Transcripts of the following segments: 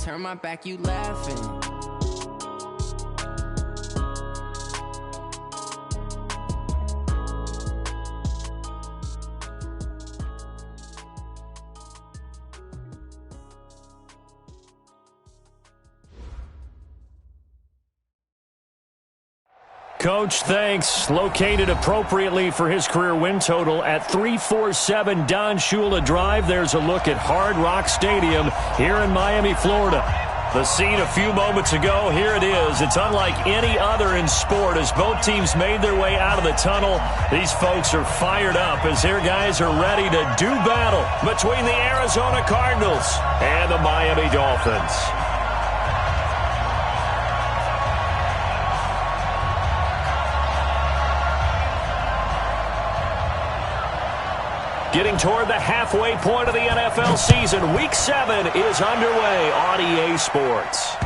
turn my back, you laughing. Coach, thanks. Located appropriately for his career win total at 347 Don Shula Drive. There's a look at Hard Rock Stadium here in Miami, Florida. The scene a few moments ago, here it is. It's unlike any other in sport as both teams made their way out of the tunnel. These folks are fired up as their guys are ready to do battle between the Arizona Cardinals and the Miami Dolphins. Getting toward the halfway point of the NFL season, Week 7 is underway on EA Sports.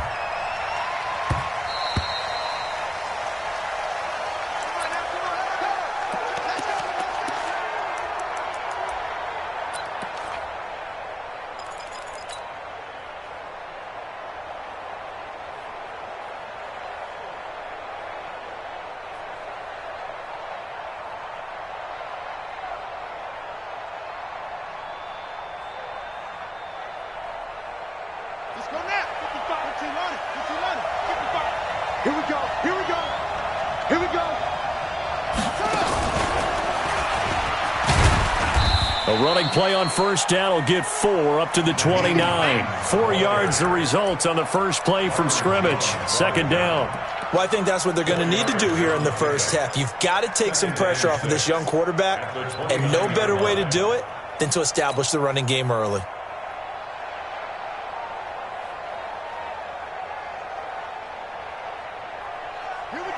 A running play on first down will get 4 up to the 29. 4 yards the result on the first play from scrimmage. Second down. Well, I think that's what they're going to need to do here in the first half. You've got to take some pressure off of this young quarterback, and no better way to do it than to establish the running game early.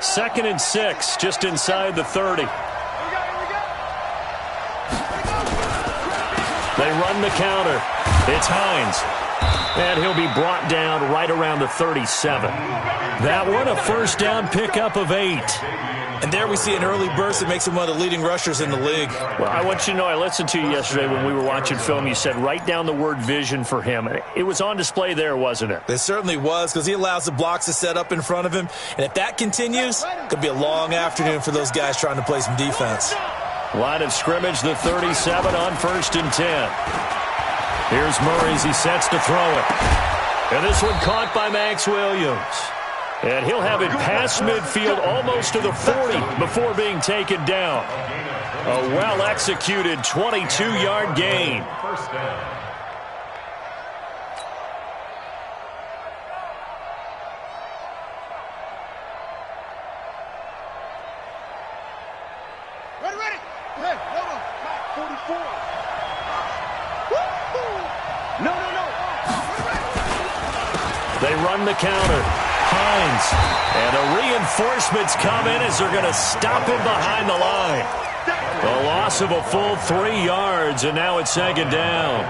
Second and 6, just inside the 30. They run the counter. It's Hines. And he'll be brought down right around the 37. That one, a first down pickup of 8. And there we see an early burst that makes him one of the leading rushers in the league. Well, I want you to know, I listened to you yesterday when we were watching film. You said write down the word vision for him. It was on display there, wasn't it? It certainly was, because he allows the blocks to set up in front of him. And if that continues, it could be a long afternoon for those guys trying to play some defense. Line of scrimmage, the 37 on 1st and 10. Here's Murray as he sets to throw it. And this one caught by Max Williams. And he'll have it past midfield almost to the 40 before being taken down. A well-executed 22-yard gain. First down. They run the counter. Hines. And the reinforcements come in as they're going to stop him behind the line. A loss of a full 3 yards, and now it's second down.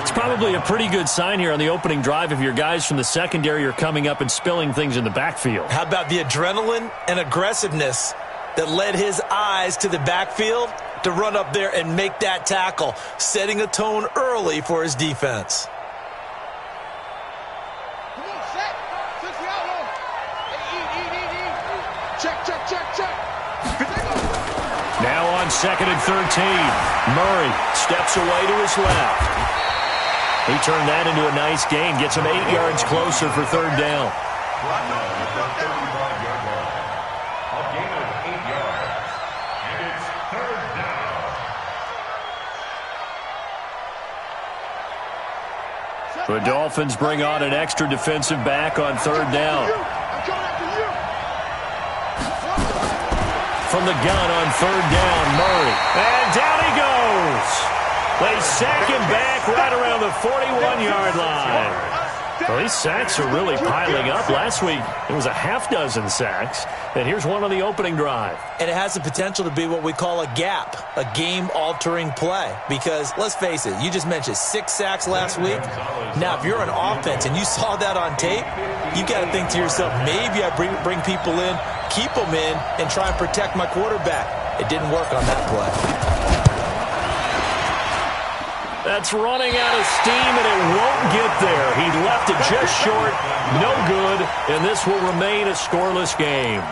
It's probably a pretty good sign here on the opening drive if your guys from the secondary are coming up and spilling things in the backfield. How about the adrenaline and aggressiveness that led his eyes to the backfield to run up there and make that tackle, setting a tone early for his defense. Now on 2nd and 13. Murray steps away to his left. He turned that into a nice gain. Gets him 8 yards closer for third down. A gain of 8 yards. And it's third down. The Dolphins bring on an extra defensive back on third down. From the gun on third down, Murray. And down he goes. They sack him back right around the 41-yard line. Well, these sacks are really piling up. Last week, it was a half dozen sacks. And here's one on the opening drive. And it has the potential to be what we call a gap, a game-altering play. Because, let's face it, you just mentioned 6 sacks last week. Now, if you're an offense and you saw that on tape, you got to think to yourself, maybe I bring people in, keep them in, and try and protect my quarterback. It didn't work on that play. That's running out of steam, and it won't get there. He left it just short, no good, and this will remain a scoreless game.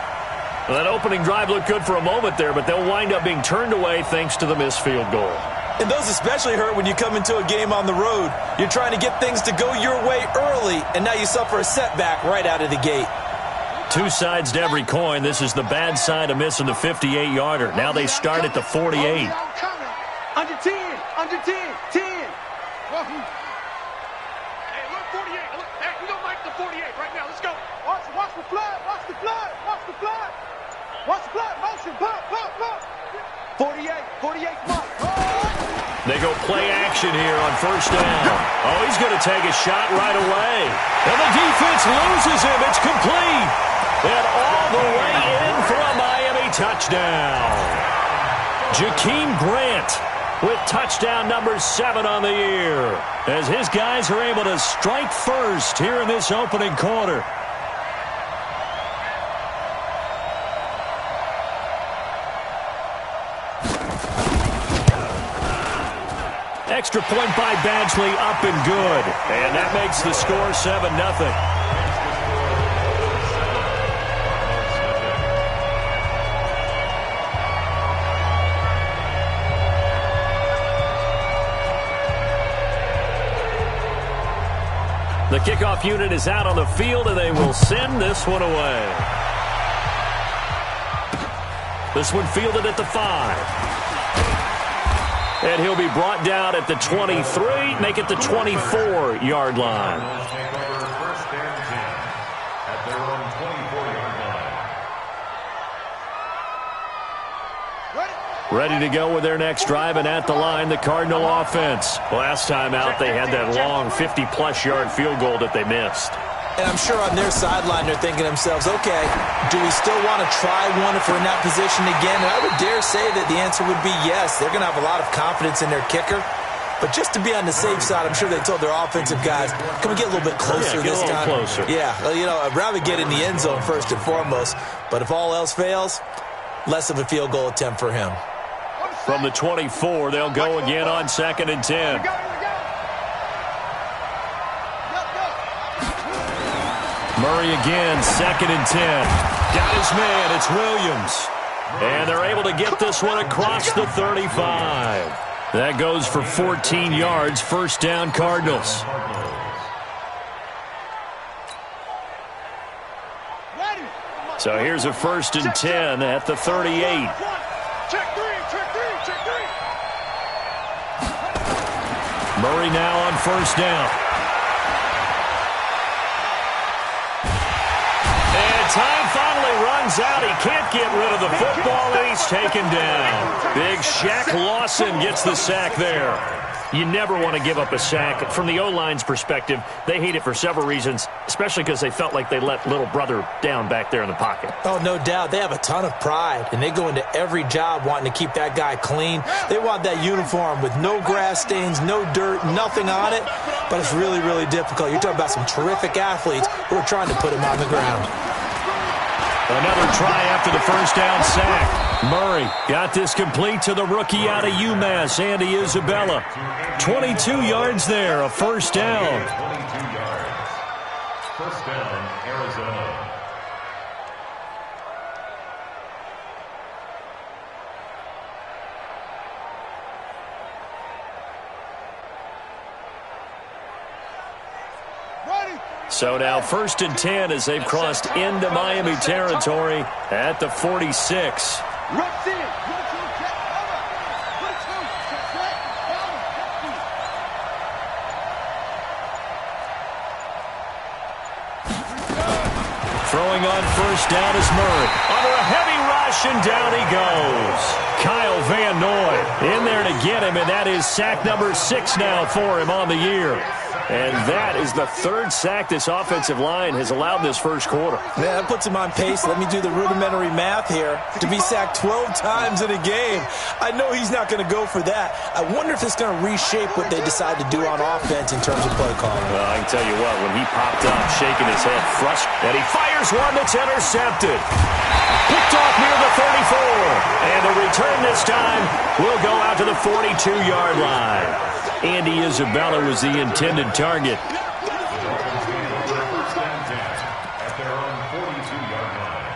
Well, that opening drive looked good for a moment there, but they'll wind up being turned away thanks to the missed field goal. And those especially hurt when you come into a game on the road. You're trying to get things to go your way early, and now you suffer a setback right out of the gate. Two sides to every coin. This is the bad side of missing the 58-yarder. Now they start at the 48. Under 10, under 10, 10. Hey, look, 48. Look, hey, we don't like the 48 right now. Let's go. Watch the flood. Watch the flood. Watch the flood. Watch the flood. Motion. Pump. 48 mark. They go play action here on first down. Oh, he's going to take a shot right away. And the defense loses him. It's complete. And all the way in for a Miami touchdown. Jakeem Grant with touchdown number 7 on the year, as his guys are able to strike first here in this opening quarter. Extra point by Badgley, up and good. And that makes the score 7-0. The kickoff unit is out on the field, and they will send this one away. This one fielded at the 5. And he'll be brought down at the 23, make it the 24-yard line. First and 10 at their own 24-yard line. Ready to go with their next drive, and at the line, the Cardinal offense. Last time out, they had that long 50-plus yard field goal that they missed. And I'm sure on their sideline they're thinking to themselves, okay, do we still want to try one if we're in that position again? And I would dare say that the answer would be yes. They're going to have a lot of confidence in their kicker. But just to be on the safe side, I'm sure they told their offensive guys, can we get a little bit closer this time? Closer. Yeah, well, you know, I'd rather get in the end zone first and foremost. But if all else fails, less of a field goal attempt for him. From the 24, they'll go again on 2nd and 10. Murray again, 2nd and 10. Got his man, it's Williams. And they're able to get this one across the 35. That goes for 14 yards, first down Cardinals. So here's a 1st and 10 at the 38. Check three. Murray now on first down. And time finally runs out. He can't get rid of the football, and he's taken down. Big Shaq Lawson gets the sack there. You never want to give up a sack. From the O-line's perspective, they hate it for several reasons, especially because they felt like they let little brother down back there in the pocket. Oh, no doubt. They have a ton of pride, and they go into every job wanting to keep that guy clean. They want that uniform with no grass stains, no dirt, nothing on it, but it's really, really difficult. You're talking about some terrific athletes who are trying to put him on the ground. Another try after the first down sack. Murray got this complete to the rookie out of UMass, Andy Isabella. 22 yards there, a first down. 22 yards. First down, Arizona. So now 1st and 10 as they've crossed into Miami territory at the 46. Throwing on first down is Murray. Under a heavy rush, and down he goes. Kyle Van Noy in there to get him, and that is sack number 6 now for him on the year. And that is the 3rd sack this offensive line has allowed this first quarter. Yeah, that puts him on pace. Let me do the rudimentary math here. To be sacked 12 times in a game, I know he's not going to go for that. I wonder if it's going to reshape what they decide to do on offense in terms of play calling. Well, I can tell you what, when he popped up, shaking his head, frustrated, and he fires one that's intercepted. Picked off near the 34. And the return this time will go out to the 42-yard line. Andy Isabella was the intended target. At their own 42-yard line.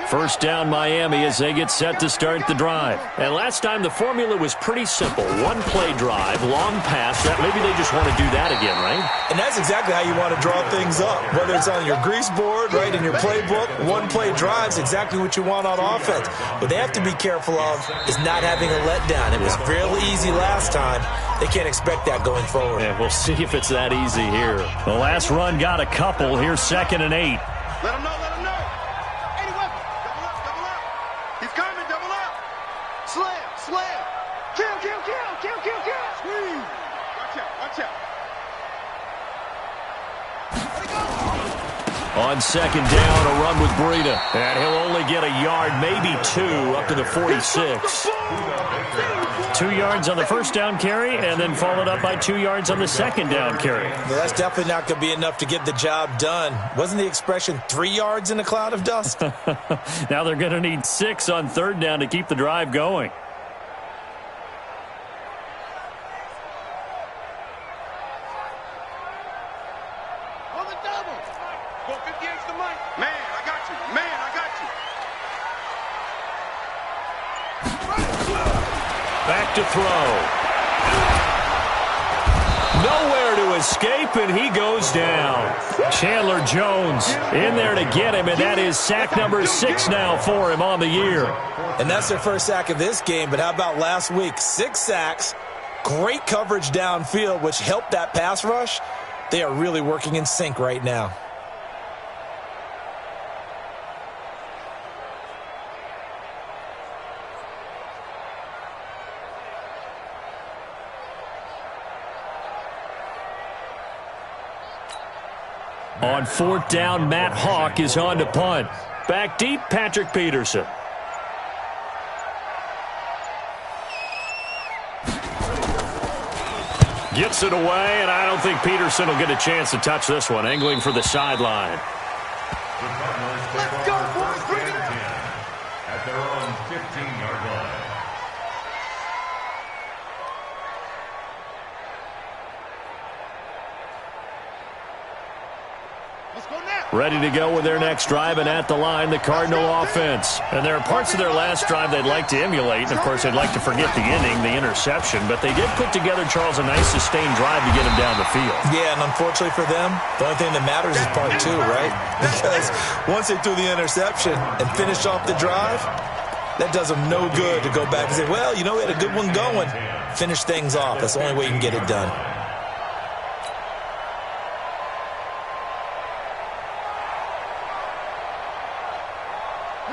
First down Miami as they get set to start the drive. And last time the formula was pretty simple. One-play drive, long pass. Maybe they just want to do that again, right? And that's exactly how you want to draw things up. Whether it's on your grease board, right, in your playbook, one-play drive's exactly what you want on offense. What they have to be careful of is not having a letdown. It was fairly easy last time. They can't expect that going forward. Yeah, we'll see if it's that easy here. The last run got a couple. Here's 2nd and 8. Let him know, let him know. Any weapon. Double up. He's coming, double up. Slam. Kill. Squeeze. Watch out. Let it go. On 2nd down, a run with Breida. And he'll only get a yard, maybe 2, up to the 46. 2 yards on the first down carry, and then followed up by 2 yards on the 2nd down carry. Yeah, that's definitely not going to be enough to get the job done. Wasn't the expression 3 yards in a cloud of dust? Now they're going to need 6 on 3rd down to keep the drive going. On the double. Go 58's the mic. Man, I got you. Back to throw. Nowhere to escape, and he goes down. Chandler Jones in there to get him, and that is sack number 6 now for him on the year. And that's their first sack of this game, but how about last week? 6 sacks, great coverage downfield, which helped that pass rush. They are really working in sync right now. On 4th down, Matt Hawk is on to punt. Back deep, Patrick Peterson. Gets it away, and I don't think Peterson will get a chance to touch this one. Angling for the sideline. Let's go, boys. Bring it up. At their own 15-yard line. Let's go now. Ready to go with their next drive, and at the line, the Cardinal offense. And there are parts of their last drive they'd like to emulate. And, of course, they'd like to forget the inning, the interception. But they did put together, Charles, a nice sustained drive to get him down the field. Yeah, and unfortunately for them, the only thing that matters is part 2, right? Because once they threw the interception and finished off the drive, that does them no good to go back and say, well, you know, we had a good one going. Finish things off. That's the only way you can get it done.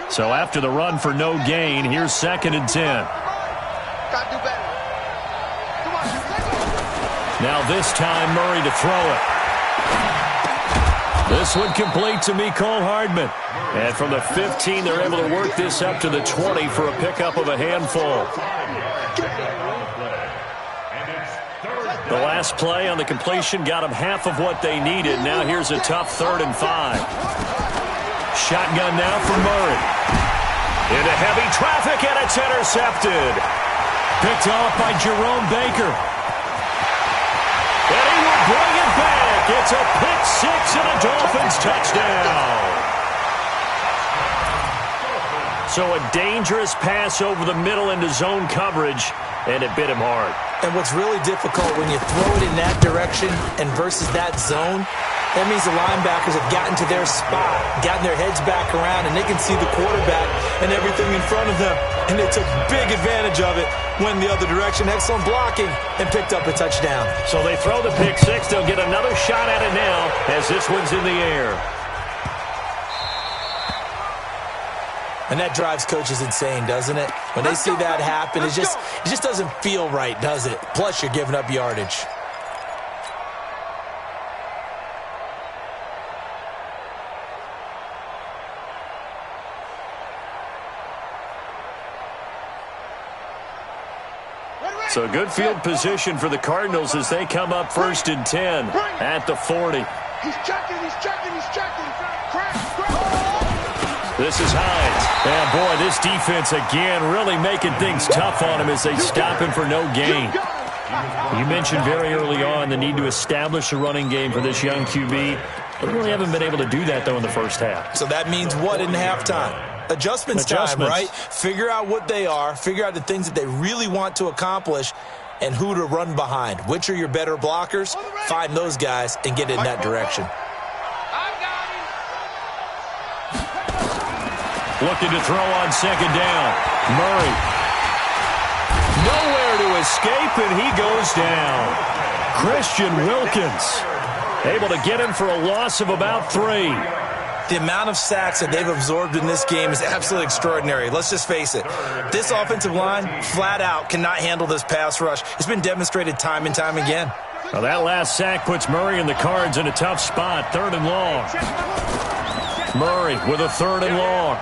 So after the run for no gain, here's 2nd and 10. Gotta do better. Come on, Now this time, Murray to throw it. This one complete to Mecole Hardman. And from the 15, they're able to work this up to the 20 for a pickup of a handful. The last play on the completion got them half of what they needed. Now here's a tough 3rd and 5. Shotgun now for Murray. Into heavy traffic, and it's intercepted. Picked off by Jerome Baker. And he will bring it back. It's a pick 6 and a Dolphins touchdown. So a dangerous pass over the middle into zone coverage, and it bit him hard. And what's really difficult when you throw it in that direction and versus that zone, that means the linebackers have gotten to their spot, gotten their heads back around, and they can see the quarterback and everything in front of them. And they took big advantage of it, went the other direction, excellent blocking, and picked up a touchdown. So they throw the pick 6. They'll get another shot at it now as this one's in the air. And that drives coaches insane, doesn't it? When they see that happen, it just doesn't feel right, does it? Plus, you're giving up yardage. So good field position for the Cardinals as they come up 1st and 10 at the 40. He's checking. Crack. This is Hines. And, boy, this defense again really making things tough on him as they stop him for no gain. You mentioned very early on the need to establish a running game for this young QB. They really haven't been able to do that, though, in the first half. So that means what in halftime? Adjustments time, right? Figure out what they are, figure out the things that they really want to accomplish, and who to run behind. Which are your better blockers? Find those guys and get in that direction. Looking to throw on second down. Murray. Nowhere to escape, and he goes down. Christian Wilkins able to get him for a loss of about 3. The amount of sacks that they've absorbed in this game is absolutely extraordinary. Let's just face it. This offensive line, flat out, cannot handle this pass rush. It's been demonstrated time and time again. Well, that last sack puts Murray and the Cards in a tough spot. 3rd and long. Murray with a 3rd and long.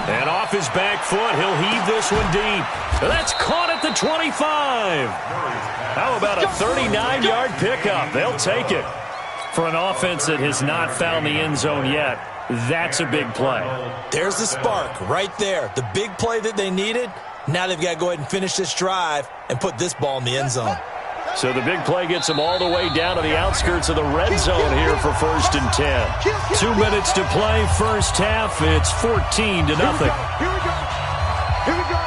And off his back foot, he'll heave this one deep. That's caught at the 25. How about a 39-yard pickup? They'll take it. For an offense that has not found the end zone yet, that's a big play. There's the spark right there. The big play that they needed. Now they've got to go ahead and finish this drive and put this ball in the end zone. So the big play gets them all the way down to the outskirts of the red zone here for 1st and 10. 2 minutes to play, first half. It's 14-0. Here we go. Here we go.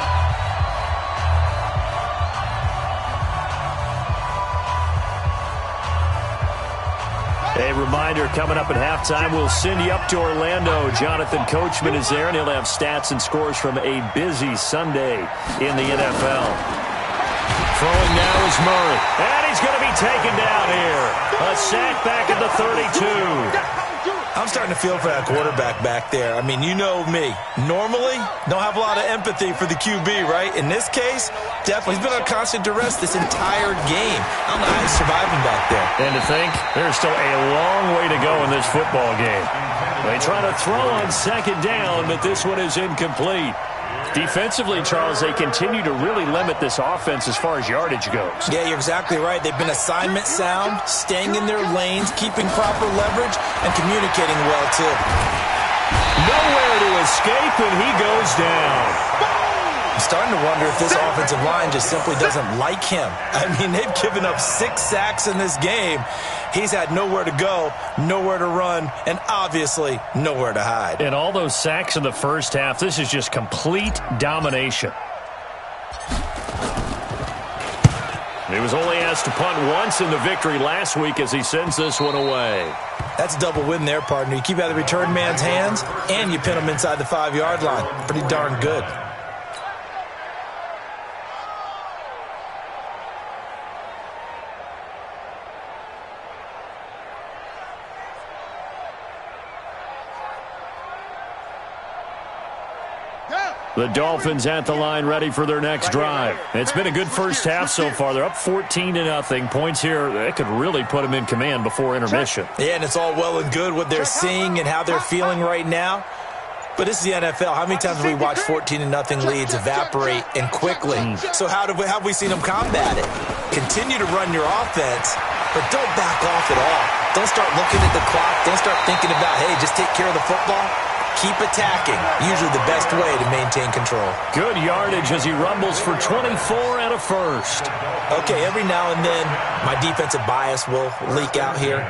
A reminder, coming up at halftime, we'll send you up to Orlando. Jonathan Coachman is there, and he'll have stats and scores from a busy Sunday in the NFL. Throwing now is Murray. And he's going to be taken down here. A sack back at the 32. I'm starting to feel for that quarterback back there. I mean, you know me. Normally, don't have a lot of empathy for the QB, right? In this case, definitely. He's been on constant duress this entire game. I don't know how he's surviving back there. And to think, there's still a long way to go in this football game. They try to throw on second down, but this one is incomplete. Defensively, Charles, they continue to really limit this offense as far as yardage goes. Yeah, you're exactly right. They've been assignment sound, staying in their lanes, keeping proper leverage, and communicating well, too. Nowhere to escape, and he goes down. I'm starting to wonder if this offensive line just simply doesn't like him. I mean, they've given up 6 sacks in this game. He's had nowhere to go, nowhere to run, and obviously nowhere to hide. And all those sacks in the first half, this is just complete domination. He was only asked to punt once in the victory last week as he sends this one away. That's a double win there, partner. You keep out of the return man's hands, and you pin him inside the 5-yard line. Pretty darn good. The Dolphins at the line ready for their next drive. It's been a good first half so far. They're up 14-0. Points here, that could really put them in command before intermission. Yeah, and it's all well and good what they're seeing and how they're feeling right now. But this is the NFL. How many times have we watched 14-0 leads evaporate and quickly? So how have we seen them combat it? Continue to run your offense, but don't back off at all. Don't start looking at the clock. Don't start thinking about, hey, just take care of the football. Keep attacking. Usually the best way to maintain control. Good yardage as he rumbles for 24 and a first. Okay, every now and then my defensive bias will leak out here.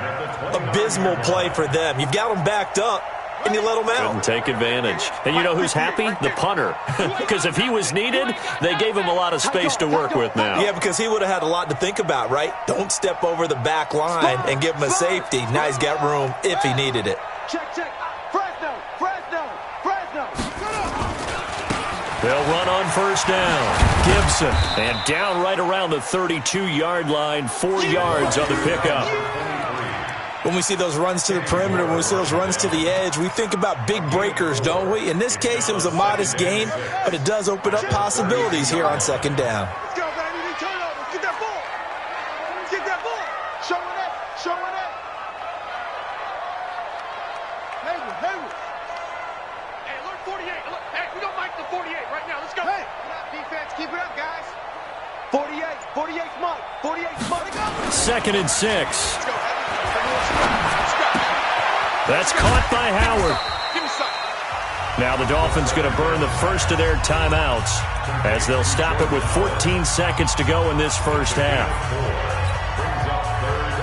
Abysmal play for them. You've got them backed up, and you let them out. Couldn't take advantage. And you know who's happy? The punter. Because if he was needed, they gave him a lot of space to work with now. Yeah, because he would have had a lot to think about, right? Don't step over the back line and give him a safety. Now he's got room if he needed it. Check. They'll run on first down. Gibson. And down right around the 32-yard line. 4 yards on the pickup. When we see those runs to the perimeter, when we see those runs to the edge, we think about big breakers, don't we? In this case, it was a modest gain, but it does open up possibilities here on second down. Let's go, baby. Turnovers. Get that ball. Get that ball. Showing it. Hayward. Hey, alert 48. Hey, we don't like the 48 right now. Let's go. Hey, defense. Keep it up, guys. 48's Mike. 48's Mike. 2nd and 6. That's caught by Howard. Now the Dolphins going to burn the first of their timeouts as they'll stop it with 14 seconds to go in this first half. Brings up 3rd and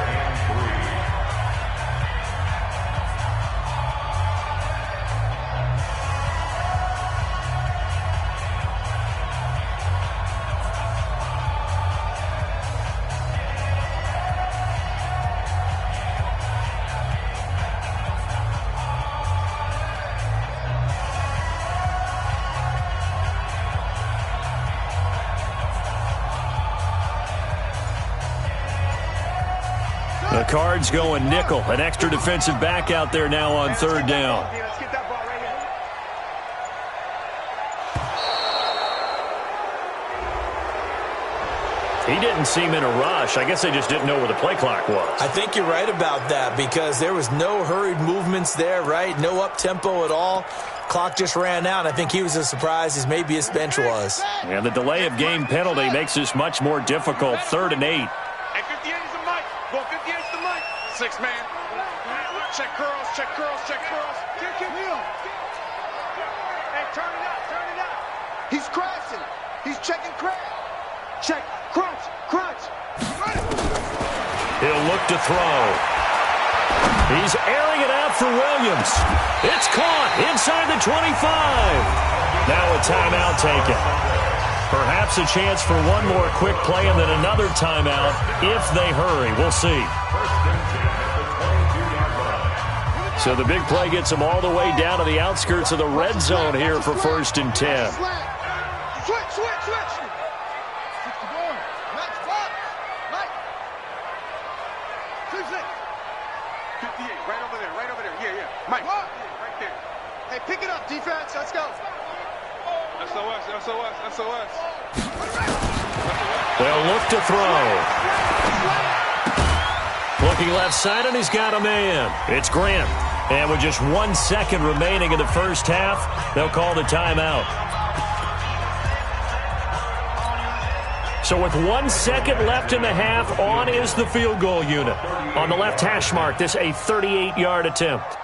3. The Cards going nickel. An extra defensive back out there now on 3rd down. He didn't seem in a rush. I guess they just didn't know where the play clock was. I think you're right about that because there was no hurried movements there, right? No up-tempo at all. Clock just ran out. I think he was as surprised as maybe his bench was. And the delay of game penalty makes this much more difficult. 3rd and 8. Hey, 58 is the Mike. Go 58 is the Mike. 6 man. Check curls, check curls, check curls. Kick heel. Hey, turn it up, turn it up. He's crashing. He's checking crash. Check, crunch, crunch. He'll look to throw. He's airing it out for Williams. It's caught inside the 25. Now a timeout taken. Perhaps a chance for one more quick play and then another timeout if they hurry. We'll see. 1st and 10 at the 22-yard line. So the big play gets them all the way down to the outskirts of the red zone here for 1st and 10. Switch, switch, switch. Max, block. Mike. 2-6. 58, right over there, right over there. Yeah, yeah. Mike, right there. Hey, pick it up, defense. Let's go. SOS, SOS, SOS. They'll look to throw. Looking left side, and he's got a man. It's Grant. And with just 1 second remaining in the first half, they'll call the timeout. So with 1 second left in the half, on is the field goal unit. On the left hash mark, this a 38-yard attempt.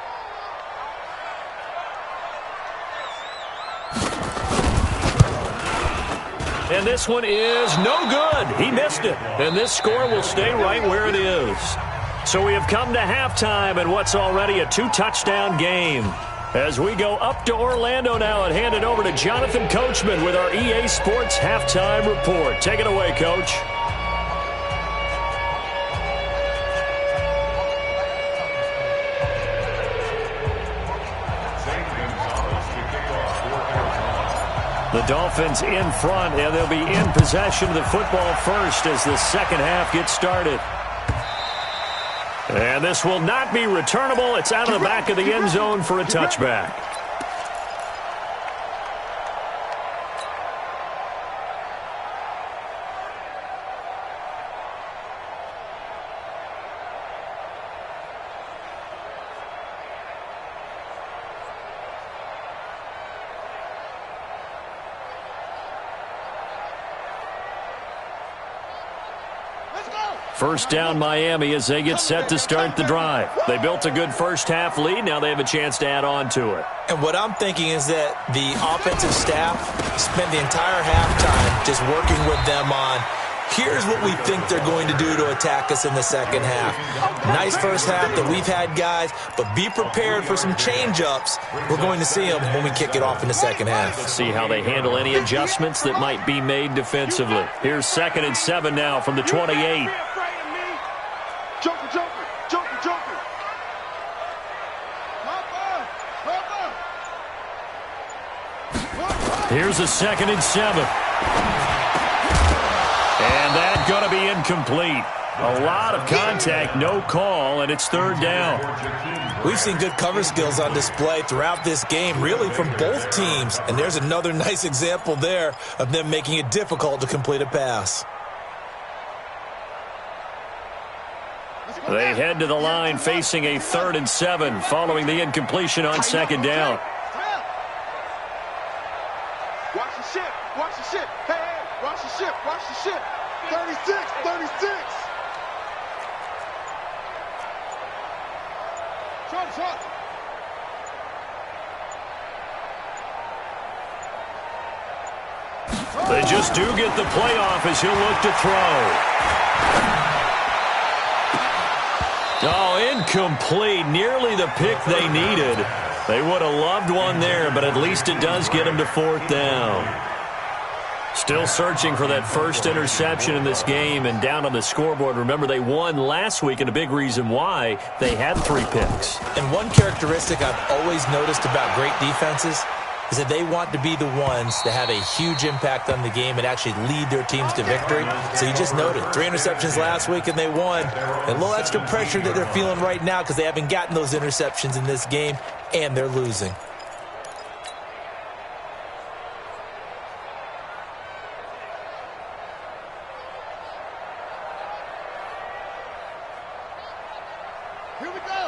And this one is no good. He missed it. And this score will stay right where it is. So we have come to halftime in what's already a 2-touchdown game. As we go up to Orlando now and hand it over to Jonathan Coachman with our EA Sports Halftime Report. Take it away, Coach. The Dolphins in front, and they'll be in possession of the football first as the second half gets started. And this will not be returnable. It's out of the back of the end zone for a touchback. First down Miami as they get set to start the drive. They built a good first half lead. Now they have a chance to add on to it. And what I'm thinking is that the offensive staff spent the entire halftime just working with them on, here's what we think they're going to do to attack us in the second half. Nice first half that we've had, guys, but be prepared for some change-ups. We're going to see them when we kick it off in the second half. See how they handle any adjustments that might be made defensively. Here's 2nd and 7 now from the 28. Joker, Joker, Joker, Joker. Here's a 2nd and 7. And that's going to be incomplete. A lot of contact, no call, and it's 3rd down. We've seen good cover skills on display throughout this game, really from both teams. And there's another nice example there of them making it difficult to complete a pass. They head to the line facing a 3rd and 7 following the incompletion on 2nd down. Watch the ship. Watch the ship. Hey, hey, Watch the ship. Watch the ship. 36. 36. Shot. They just do get the playoff as he'll look to throw. Oh, incomplete. Nearly the pick they needed. They would have loved one there, but at least it does get them to fourth down. Still searching for that first interception in this game and down on the scoreboard. Remember, they won last week, and a big reason why they had 3 picks. And one characteristic I've always noticed about great defenses is that they want to be the ones that have a huge impact on the game and actually lead their teams to victory. So you just noted 3 interceptions last week and they won. A little extra pressure that they're feeling right now because they haven't gotten those interceptions in this game and they're losing.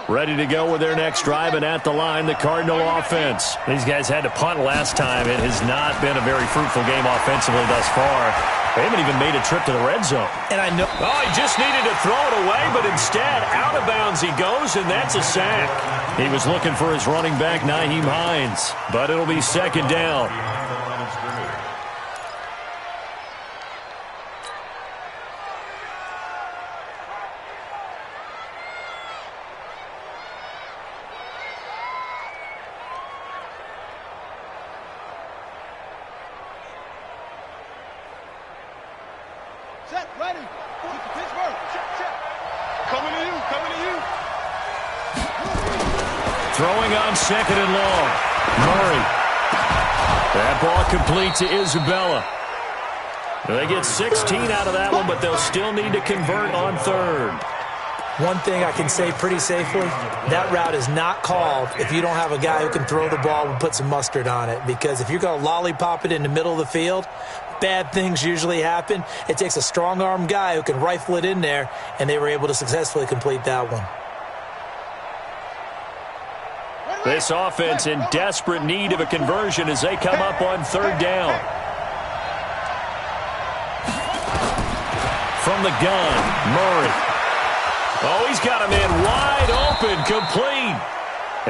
Ready to go with their next drive, and at the line, the Cardinal offense. These guys had to punt last time. It has not been a very fruitful game offensively thus far. They haven't even made a trip to the red zone. And I know. Oh, he just needed to throw it away, but instead, out of bounds he goes, and that's a sack. He was looking for his running back, Nyheim Hines, but it'll be second down. Ready. Pittsburgh. Check. Coming to you. Throwing on second and long. Murray. That ball complete to Isabella. They get 16 out of that one, but they'll still need to convert on third. One thing I can say pretty safely, that route is not called if you don't have a guy who can throw the ball and put some mustard on it. Because if you're going to lollipop it in the middle of the field, bad things usually happen. It takes a strong-arm guy who can rifle it in there, and they were able to successfully complete that one. This offense in desperate need of a conversion as they come up on third down. From the gun, Murray. Oh, he's got a man wide open, complete.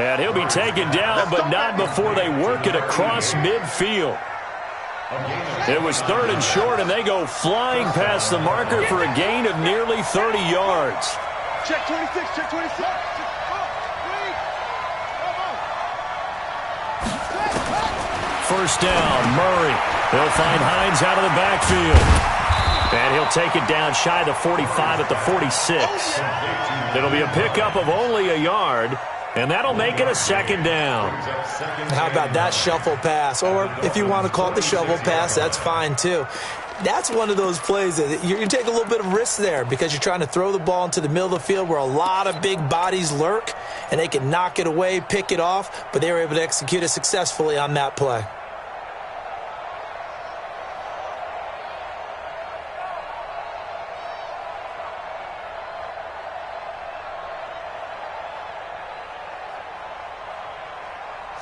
And he'll be taken down, but not before they work it across midfield. It was third and short, and they go flying past the marker for a gain of nearly 30 yards. Check 26, check 26. First down, Murray. He'll find Hines out of the backfield. And he'll take it down shy of the 45 at the 46. It'll be a pickup of only a yard, and that'll make it a second down. How about that shuffle pass? Or if you want to call it the shovel pass, that's fine too. That's one of those plays that you take a little bit of risk there because you're trying to throw the ball into the middle of the field where a lot of big bodies lurk, and they can knock it away, pick it off, but they were able to execute it successfully on that play.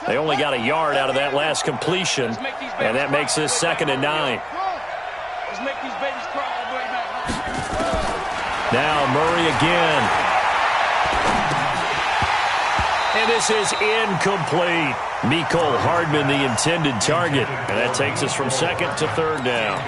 They only got a yard out of that last completion, and that makes this 2nd and 9. Let's make these babies cry all the way back. Now Murray again. And this is incomplete. Mecole Hardman, the intended target. And that takes us from 2nd to 3rd down.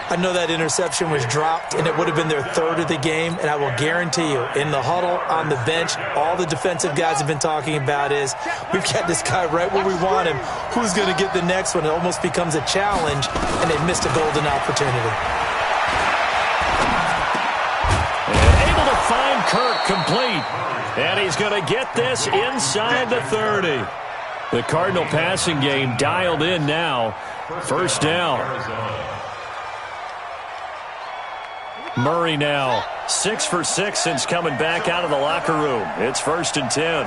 I know that interception was dropped, and it would have been their 3rd of the game, and I will guarantee you, in the huddle, on the bench, all the defensive guys have been talking about is, we've got this guy right where we want him. Who's going to get the next one? It almost becomes a challenge, and they've missed a golden opportunity. And able to find Kirk complete, and he's going to get this inside the 30. The Cardinal passing game dialed in now. First down. Murray now 6 for 6 since coming back out of the locker room. It's 1st and 10.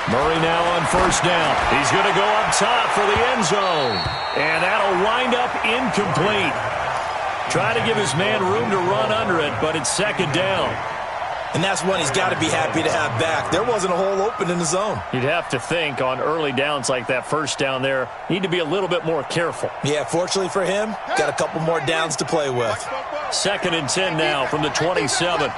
Murray now on first down. He's going to go up top for the end zone. And that'll wind up incomplete. Try to give his man room to run under it, but it's 2nd down. And that's one he's got to be happy to have back. There wasn't a hole open in the zone. You'd have to think on early downs like that first down there, need to be a little bit more careful. Yeah, fortunately for him, got a couple more downs to play with. 2nd and 10 now from the 27.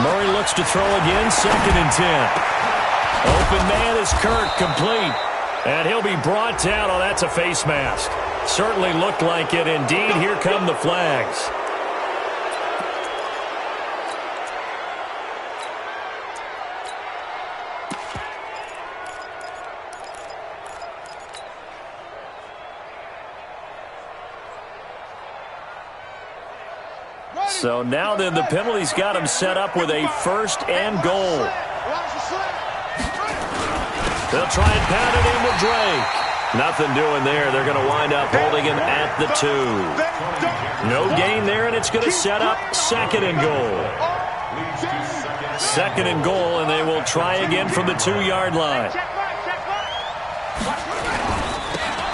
Murray looks to throw again, 2nd and 10. Open man is Kirk, complete. And he'll be brought down. Oh, that's a face mask. Certainly looked like it. Indeed, here come the flags. So now then the penalty's got him set up with a 1st and goal. They'll try and pound it in with Drake. Nothing doing there. They're going to wind up holding him at the 2. No gain there, and it's going to set up 2nd and goal. 2nd and goal, and they will try again from the 2-yard line.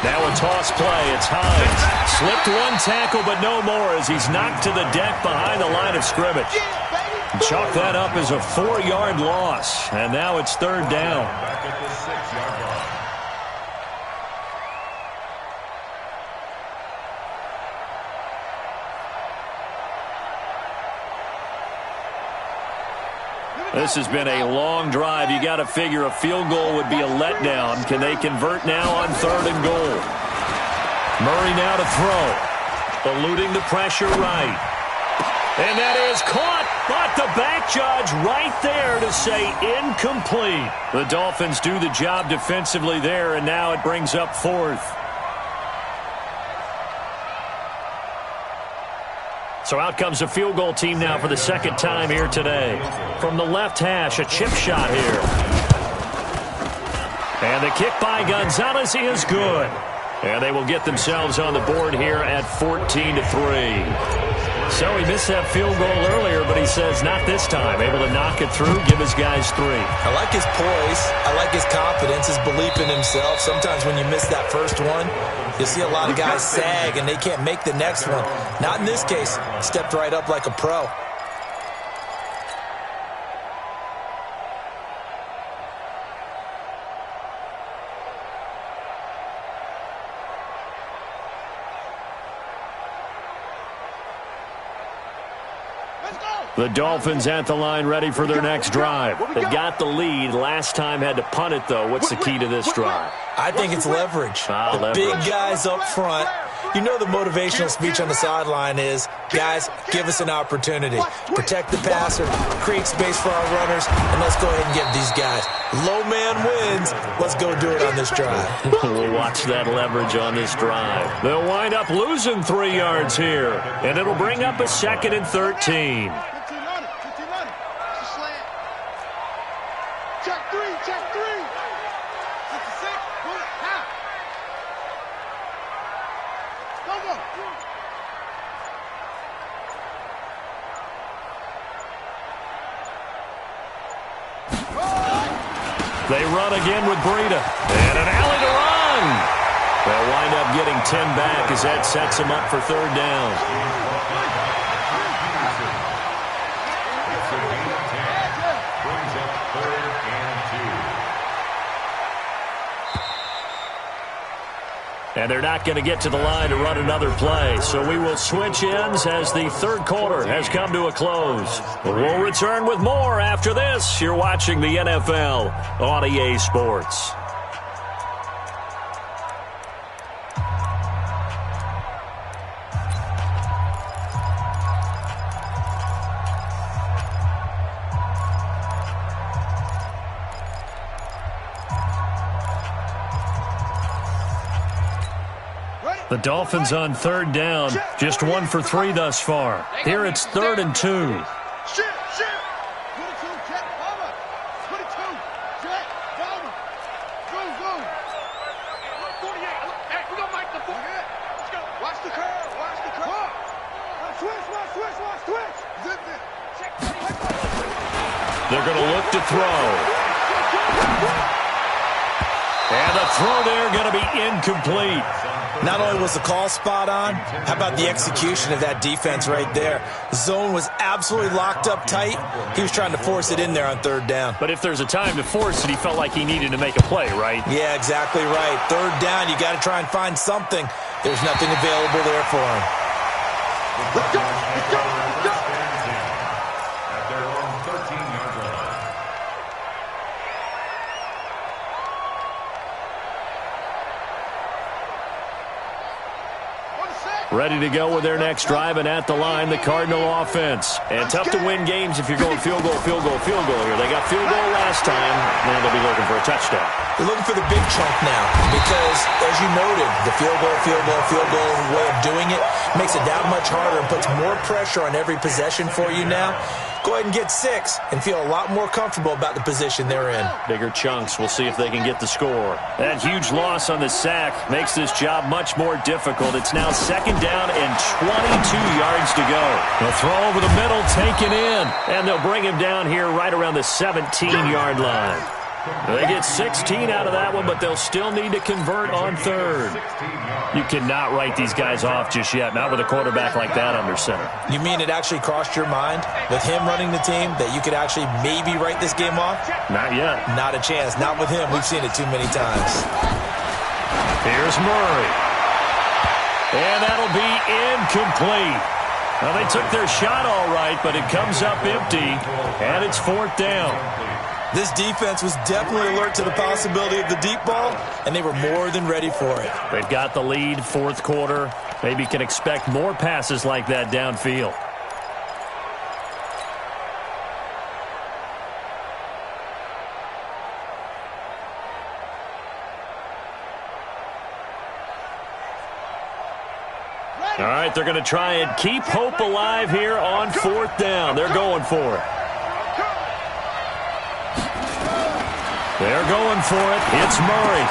Now a toss play. It's Hines. Slipped one tackle, but no more as he's knocked to the deck behind the line of scrimmage. Chalk that up as a 4-yard loss, and now it's 3rd down. Back at the 6-yard line. This has been a long drive. You got to figure a field goal would be a letdown. Can they convert now on 3rd and goal? Murray now to throw. Eluding the pressure right. And that is caught, but the back judge right there to say incomplete. The Dolphins do the job defensively there, and now it brings up 4th. So out comes a field goal team now for the 2nd time here today. From the left hash, a chip shot here. And the kick by Gonzalez is good. And they will get themselves on the board here at 14-3. So he missed that field goal earlier, but he says not this time. Able to knock it through, give his guys 3. I like his poise. I like his confidence, his belief in himself. Sometimes when you miss that first one, you'll see a lot of guys sag and they can't make the next one. Not in this case. Stepped right up like a pro. The Dolphins at the line ready for their next drive. They got the lead. Last time had to punt it, though. What's the key to this drive? I think it's leverage. The big guys up front. You know the motivational speech on the sideline is, guys, give us an opportunity. Protect the passer, create space for our runners, and let's go ahead and get these guys. Low man wins. Let's go do it on this drive. We'll watch that leverage on this drive. They'll wind up losing 3 yards here, and it'll bring up a 2nd and 13. They run again with Breida. And an alley to run. They'll wind up getting 10 back as that sets them up for 3rd down. Brings up 3rd and 2. And they're not going to get to the line to run another play. So we will switch ends as the 3rd quarter has come to a close. We'll return with more after this. You're watching the NFL on EA Sports. The Dolphins on 3rd down, just 1 for 3 thus far. Here it's 3rd and 2. They're going to look to throw. And And the throw there going to be incomplete. Not only was the call spot on, how about the execution of that defense right there? The zone was absolutely locked up tight. He was trying to force it in there on third down. But if there's a time to force it, he felt like he needed to make a play, right? Yeah, exactly right. Third down, you got to try and find something. There's nothing available there for him. Let's go! Let's go! Let's go! At their own 13-yard line. Ready to go with their next drive, and at the line, the Cardinal offense. And tough to win games if you're going field goal, field goal, field goal here. They got field goal last time. Now they'll be looking for a touchdown. They're looking for the big chunk now because, as you noted, the field goal way of doing it makes it that much harder and puts more pressure on every possession for you now. Go ahead and get 6 and feel a lot more comfortable about the position they're in. Bigger chunks. We'll see if they can get the score. That huge loss on the sack makes this job much more difficult. It's now second down and 22 yards to go. They'll throw over the middle, taken in, and they'll bring him down here right around the 17-yard line. They get 16 out of that one, but they'll still need to convert on third. You cannot write these guys off just yet, not with a quarterback like that under center. You mean it actually crossed your mind with him running the team that you could actually maybe write this game off? Not yet. Not a chance. Not with him. We've seen it too many times. Here's Murray. And that'll be incomplete. Well, they took their shot all right, but it comes up empty, and it's fourth down. This defense was definitely alert to the possibility of the deep ball, and they were more than ready for it. They've got the lead, fourth quarter. Maybe can expect more passes like that downfield. All right, they're going to try and keep hope alive here on fourth down. They're going for it. They're going for it. It's Murray.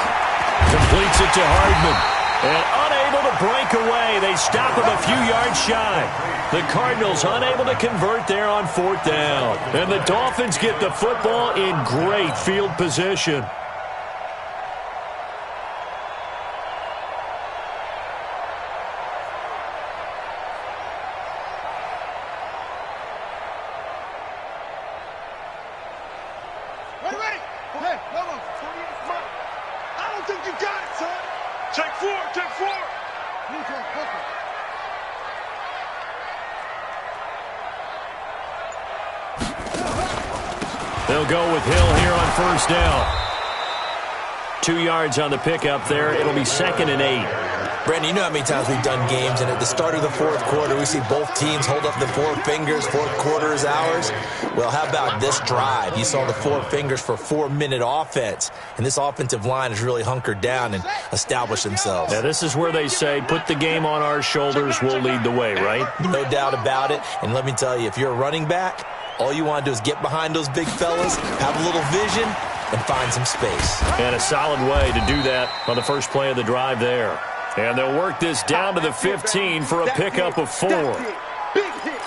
Completes it to Hardman. And unable to break away. They stop him a few yards shy. The Cardinals unable to convert there on fourth down. And the Dolphins get the football in great field position. They'll go with Hill here on first down. 2 yards on the pickup there. It'll be second and 8. Brandon, you know how many times we've done games, and at the start of the fourth quarter, we see both teams hold up the 4 fingers. Fourth quarter is ours. Well, how about this drive? You saw the 4 fingers for 4-minute offense, and this offensive line has really hunkered down and established themselves. Now, this is where they say, put the game on our shoulders, we'll lead the way, right? No doubt about it, and let me tell you, if you're a running back, all you want to do is get behind those big fellas, have a little vision, and find some space. And a solid way to do that on the first play of the drive there. And they'll work this down to the 15 for a pickup of 4. Big hit.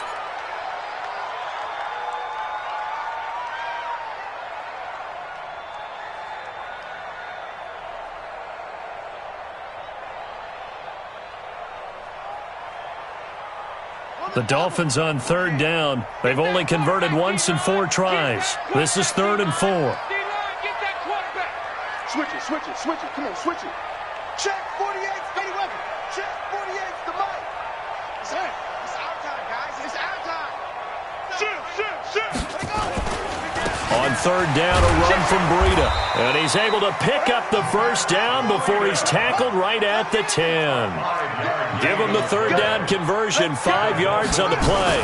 The Dolphins on third down. They've only converted once in 4 tries. This is 3rd and 4. Switch it. Come on, switch it. Check 48's Eddie Weapon. Check 48's the mic. It's our time, guys. It's our time. Shoot. Let go. On third down, a run from Breida. And he's able to pick up the first down before he's tackled right at the 10. Give him the third down conversion, 5 yards on the play.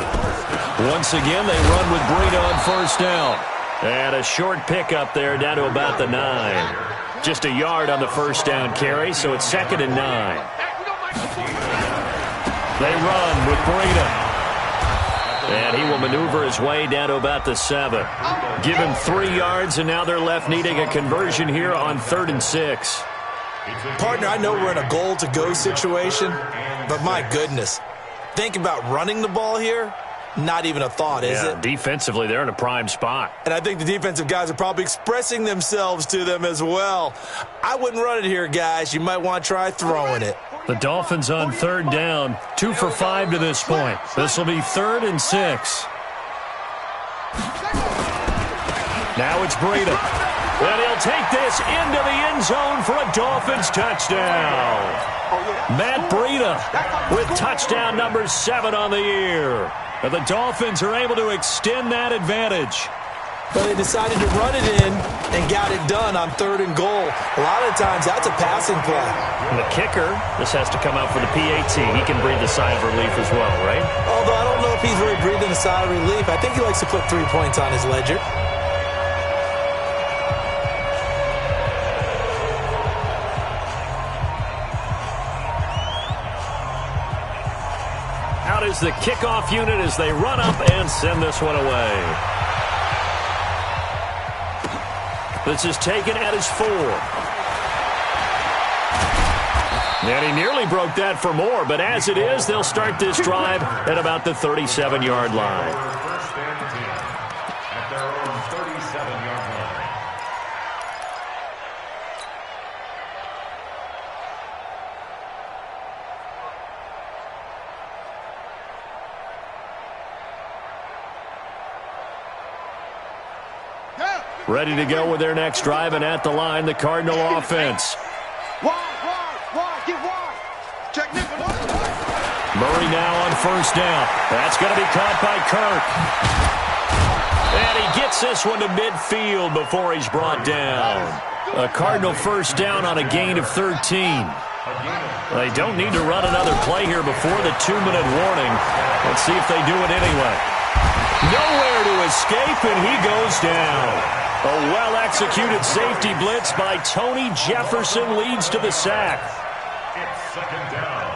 Once again, they run with Breida on first down. And a short pickup there down to about the 9. Just a yard on the first down carry, so it's 2nd and 9. They run with Breida. And he will maneuver his way down to about the 7. Give him 3 yards, and now they're left needing a conversion here on 3rd and 6. Partner, I know we're in a goal-to-go situation, but my goodness, think about running the ball here. Not even a thought, is it? Defensively, they're in a prime spot. And I think the defensive guys are probably expressing themselves to them as well. I wouldn't run it here, guys. You might want to try throwing it. The Dolphins on third down, 2 for 5 to this point. This will be 3rd and 6. Now it's Breida. And he'll take this into the end zone for a Dolphins touchdown. Matt Breida with touchdown number 7 on the year. And the Dolphins are able to extend that advantage. But they decided to run it in and got it done on 3rd and goal. A lot of times, that's a passing play. And the kicker, this has to come out for the PAT. He can breathe a sigh of relief as well, right? Although I don't know if he's really breathing a sigh of relief. I think he likes to put 3 points on his ledger. Out is the kickoff unit as they run up and send this one away. This is taken at his 4. And he nearly broke that for more, but as it is, they'll start this drive at about the 37-yard line. First and 10 at their own 37-yard line. Ready to go with their next drive, and at the line, the Cardinal offense. Wide, get wide. Check nickel. Murray now on first down. That's going to be caught by Kirk. And he gets this one to midfield before he's brought down. A Cardinal first down on a gain of 13. They don't need to run another play here before the 2-minute warning. Let's see if they do it anyway. Nowhere to escape, and he goes down. A well-executed safety blitz by Tony Jefferson leads to the sack. It's 2nd down.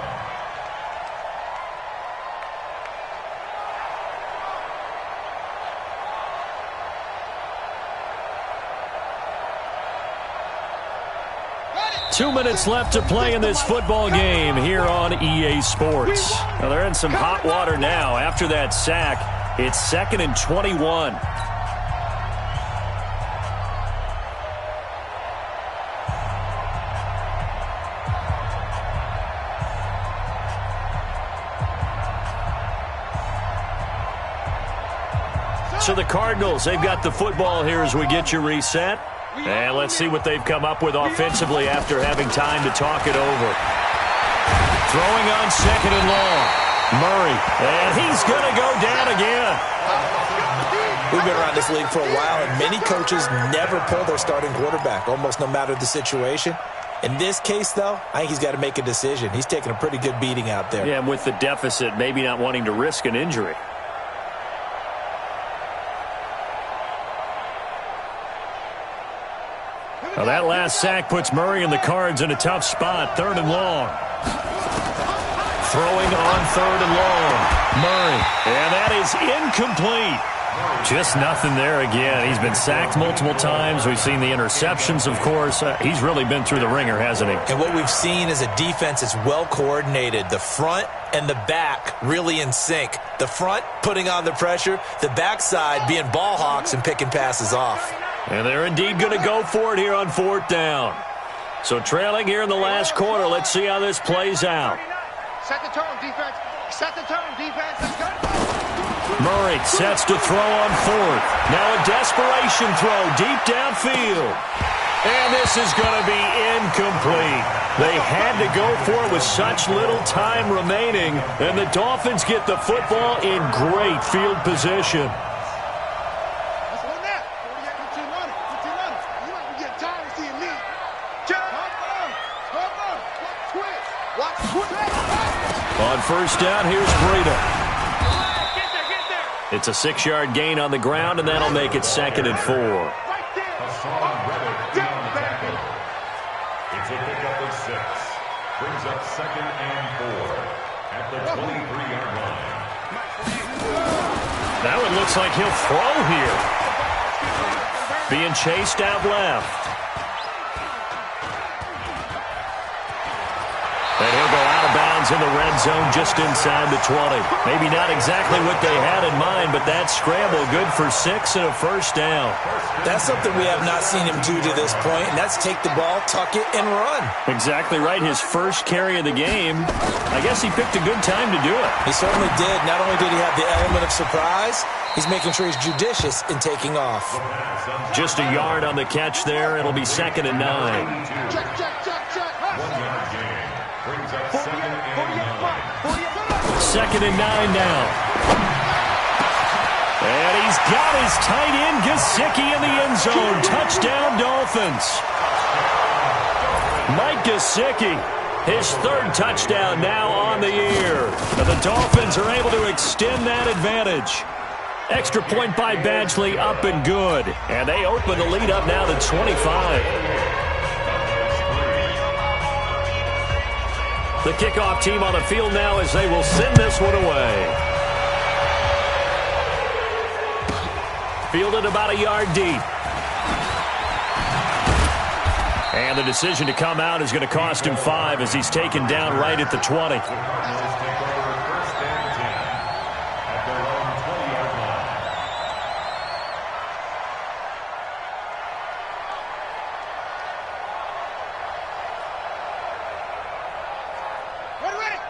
Two minutes left to play in this football game here on EA Sports. Now they're in some hot water now. After that sack, it's 2nd and 21. So the Cardinals, they've got the football here as we get you reset. And let's see what they've come up with offensively after having time to talk it over. Throwing on 2nd and long. Murray, and he's going to go down again. We've been around this league for a while, and many coaches never pull their starting quarterback, almost no matter the situation. In this case, though, I think he's got to make a decision. He's taking a pretty good beating out there. Yeah, and with the deficit, maybe not wanting to risk an injury. Now that last sack puts Murray and the Cards in a tough spot. 3rd and long. Throwing on 3rd and long. Murray. And that is incomplete. Just nothing there again. He's been sacked multiple times. We've seen the interceptions, of course. He's really been through the ringer, hasn't he? And what we've seen is a defense that's well coordinated. The front and the back really in sync. The front putting on the pressure. The backside being ball hawks and picking passes off. And they're indeed going to go for it here on 4th down. So trailing here in the last quarter. Let's see how this plays out. Set the tone, defense. Set the tone, defense. Let's go. Murray sets to throw on 4th. Now a desperation throw deep downfield. And this is going to be incomplete. They had to go for it with such little time remaining. And the Dolphins get the football in great field position. On first down, here's Breida. It's a 6-yard gain on the ground, and that'll make it 2nd and 4. It's a pickup of 6. Brings up 2nd and 4 at the 23-yard line. That one looks like he'll throw here. Being chased out left. And he'll go out of bounds Dolphins in the red zone just inside the 20. Maybe not exactly what they had in mind, but that scramble good for 6 and a first down. That's something we have not seen him do to this point, and that's take the ball, tuck it, and run. Exactly right. His first carry of the game. I guess he picked a good time to do it. He certainly did. Not only did he have the element of surprise, he's making sure he's judicious in taking off. Just a yard on the catch there. It'll be 2nd and 9. Check. 1 yard gain. Brings up 2nd and 9. 2nd and 9 now. And he's got his tight end, Gesicki, in the end zone. Touchdown, Dolphins. Mike Gesicki, his 3rd touchdown now on the year. And the Dolphins are able to extend that advantage. Extra point by Badgley, up and good. And they open the lead up now to 25. The kickoff team on the field now as they will send this one away. Fielded about a yard deep. And the decision to come out is going to cost him 5 as he's taken down right at the 20.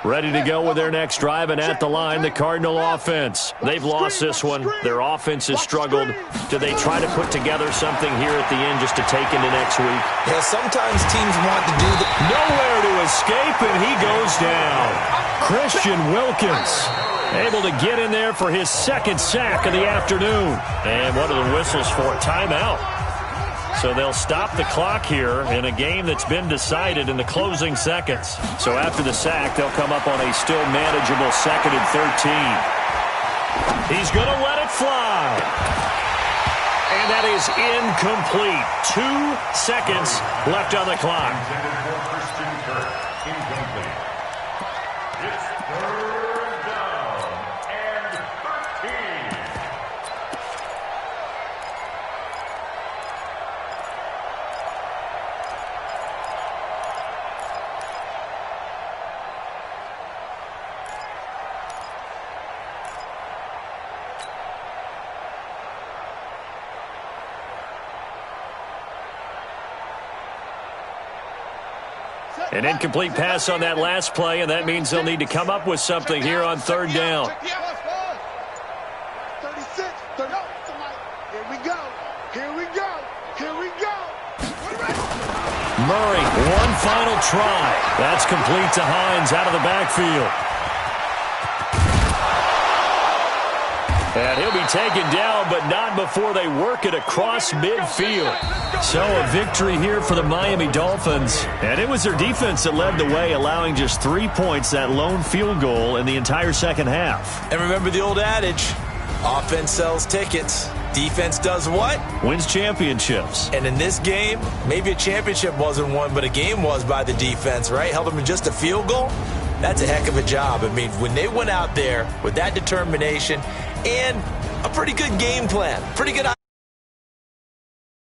Ready to go with their next drive, and at the line, the Cardinal offense. They've lost this one. Their offense has struggled. Do they try to put together something here at the end just to take into next week? Yeah, sometimes teams want to do that. Nowhere to escape, and he goes down. Christian Wilkins able to get in there for his 2nd sack of the afternoon. And what are the whistles for? Timeout. So they'll stop the clock here in a game that's been decided in the closing seconds. So after the sack, they'll come up on a still manageable 2nd and 13. He's going to let it fly. And that is incomplete. 2 seconds left on the clock. It's 3rd down and 13. An incomplete pass on that last play, and that means they'll need to come up with something here on 3rd down. 36, 30. Here we go. Murray, one final try. That's complete to Hines out of the backfield. And he'll be taken down, but not before they work it across midfield. So a victory here for the Miami Dolphins. And it was their defense that led the way, allowing just 3 points, that lone field goal in the entire second half. And remember the old adage, offense sells tickets. Defense does what? Wins championships. And in this game, maybe a championship wasn't won, but a game was by the defense, right? Held them to just a field goal. That's a heck of a job. I mean, when they went out there with that determination and a pretty good game plan, pretty good